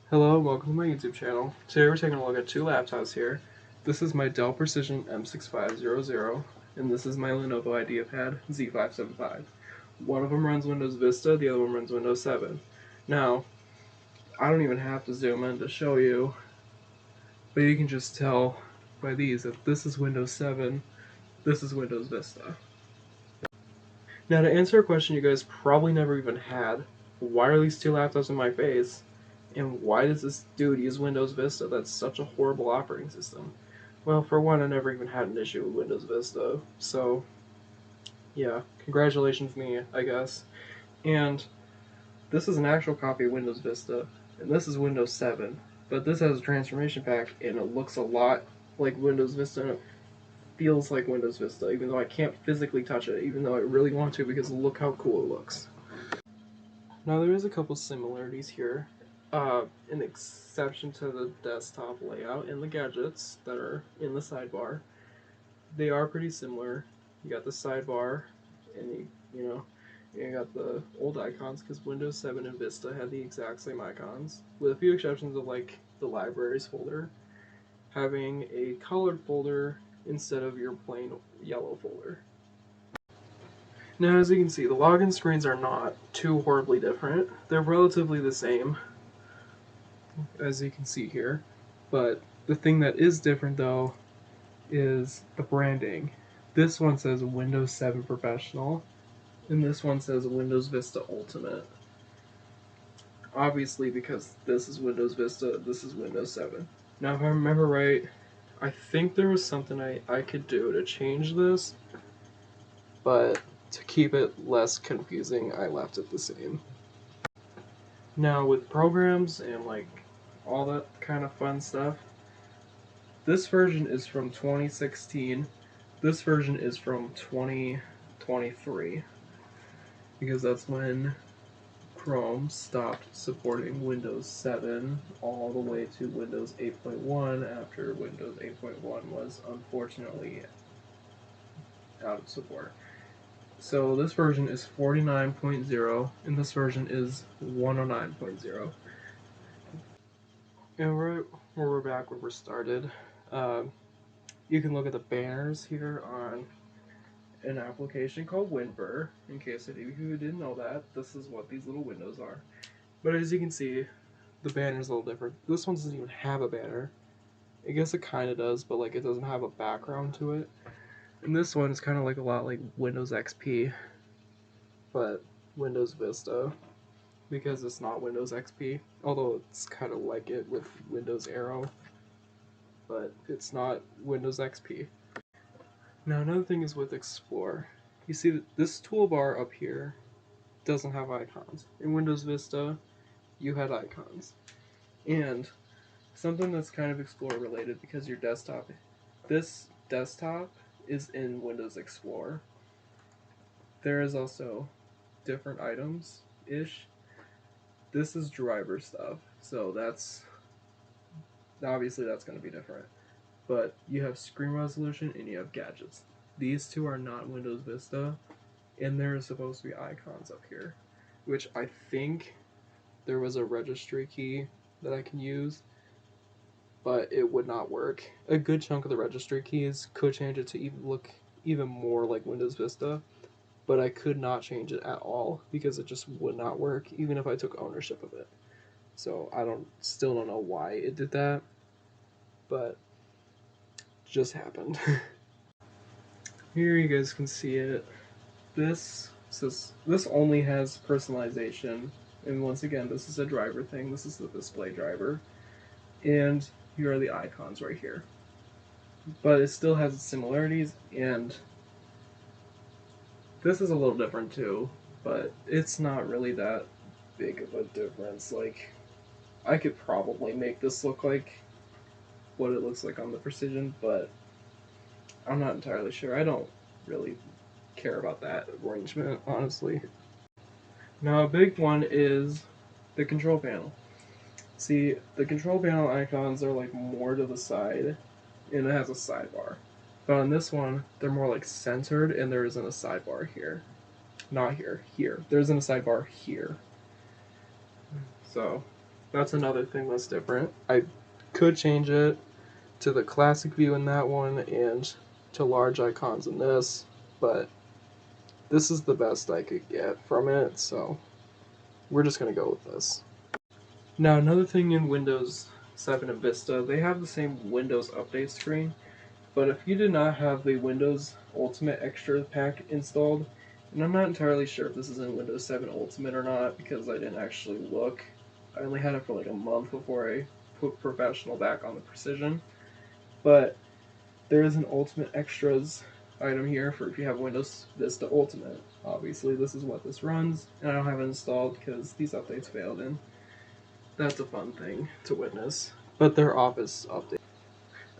Hello, welcome to my YouTube channel. Today we're taking a look at two laptops here. This is my Dell Precision M6500, and this is my Lenovo IdeaPad Z575. One of them runs Windows Vista, the other one runs Windows 7. Now, I don't even have to zoom in to show you, but you can just tell by these that this is Windows 7, this is Windows Vista. Now, to answer a question you guys probably never even had, why are these two laptops in my face? And why does this dude use Windows Vista? That's such a horrible operating system. Well, for one, I never even had an issue with Windows Vista, so yeah, congratulations me, I guess. And this is an actual copy of Windows Vista, and this is Windows 7, but this has a transformation pack, and it looks a lot like Windows Vista, and it feels like Windows Vista, even though I can't physically touch it, even though I really want to, because look how cool it looks. Now there is a couple similarities here. An exception to the desktop layout and the gadgets that are in the sidebar. They are pretty similar. You got the sidebar, and you got the old icons because Windows 7 and Vista had the exact same icons, with a few exceptions of like the libraries folder having a colored folder instead of your plain yellow folder. Now, as you can see, the login screens are not too horribly different. They're relatively the same, as you can see here. But the thing that is different, though, is the branding. This one says Windows 7 Professional, and this one says Windows Vista Ultimate. Obviously, because this is Windows Vista, this is Windows 7. Now, if I remember right, I think there was something I could do to change this, but to keep it less confusing, I left it the same. Now, with programs and like all that kind of fun stuff, this version is from 2016. This version is from 2023, because that's when Chrome stopped supporting Windows 7 all the way to Windows 8.1 after Windows 8.1 was unfortunately out of support. So this version is 49.0, and this version is 109.0. And we're back where we started. You can look at the banners here on an application called WinBur. In case any of you didn't know that, this is what these little windows are. But as you can see, the banner's a little different. This one doesn't even have a banner. I guess it kind of does, but like it doesn't have a background to it. And this one is kind of like a lot like Windows XP, but Windows Vista, because it's not Windows XP, although it's kind of like it with Windows Arrow, but it's not Windows XP. Now another thing is with Explore. You see that this toolbar up here doesn't have icons. In Windows Vista, you had icons. And something that's kind of Explorer related, because your desktop, this desktop is in Windows Explorer. There is also different items-ish. This is driver stuff, so that's obviously that's going to be different. But you have screen resolution and you have gadgets. These two are not Windows Vista, and there is supposed to be icons up here, which I think there was a registry key that I can use, but it would not work. A good chunk of the registry keys could change it to even look even more like Windows Vista, but I could not change it at all because it just would not work, even if I took ownership of it. So I still don't know why it did that, but it just happened. Here you guys can see it. This only has personalization, and once again, this is a driver thing. This is the display driver, and here are the icons right here. But it still has its similarities, and this is a little different too, but it's not really that big of a difference. Like, I could probably make this look like what it looks like on the Precision, but I'm not entirely sure. I don't really care about that arrangement, honestly. Now, a big one is the control panel. See, the control panel icons are like more to the side, and it has a sidebar. But on this one, they're more like centered, and there isn't a sidebar here. Not here, here. There isn't a sidebar here. So, That's another thing that's different. I could change it to the classic view in that one and to large icons in this, but this is the best I could get from it, so we're just going to go with this. Now, another thing in Windows 7 and Vista, they have the same Windows Update screen, but if you did not have the Windows Ultimate Extra pack installed, and I'm not entirely sure if this is in Windows 7 Ultimate or not because I didn't actually look. I only had it for like a month before I put Professional back on the Precision, but there is an Ultimate Extras item here for if you have Windows Vista Ultimate. Obviously, this is what this runs, and I don't have it installed because these updates failed, and that's a fun thing to witness. But they're Office updates.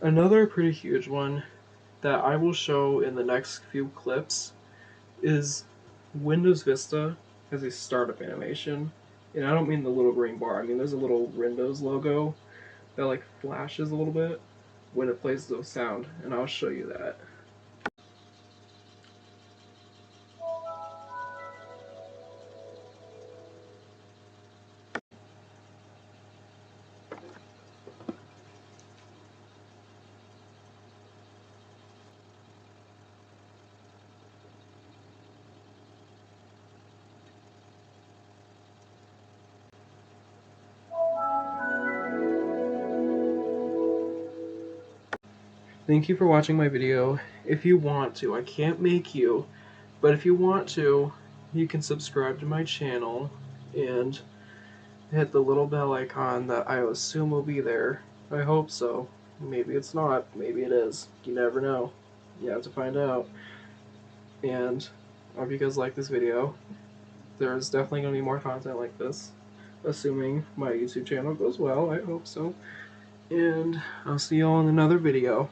Another pretty huge one that I will show in the next few clips is Windows Vista has a startup animation. And I don't mean the little green bar, I mean there's a little Windows logo that like flashes a little bit when it plays the sound, and I'll show you that. Thank you for watching my video. If you want to, I can't make you, but if you want to, you can subscribe to my channel and hit the little bell icon that I assume will be there. I hope so. Maybe it's not. Maybe it is. You never know. You have to find out. And I hope you guys like this video. There's definitely going to be more content like this, assuming my YouTube channel goes well. I hope so. And I'll see you all in another video.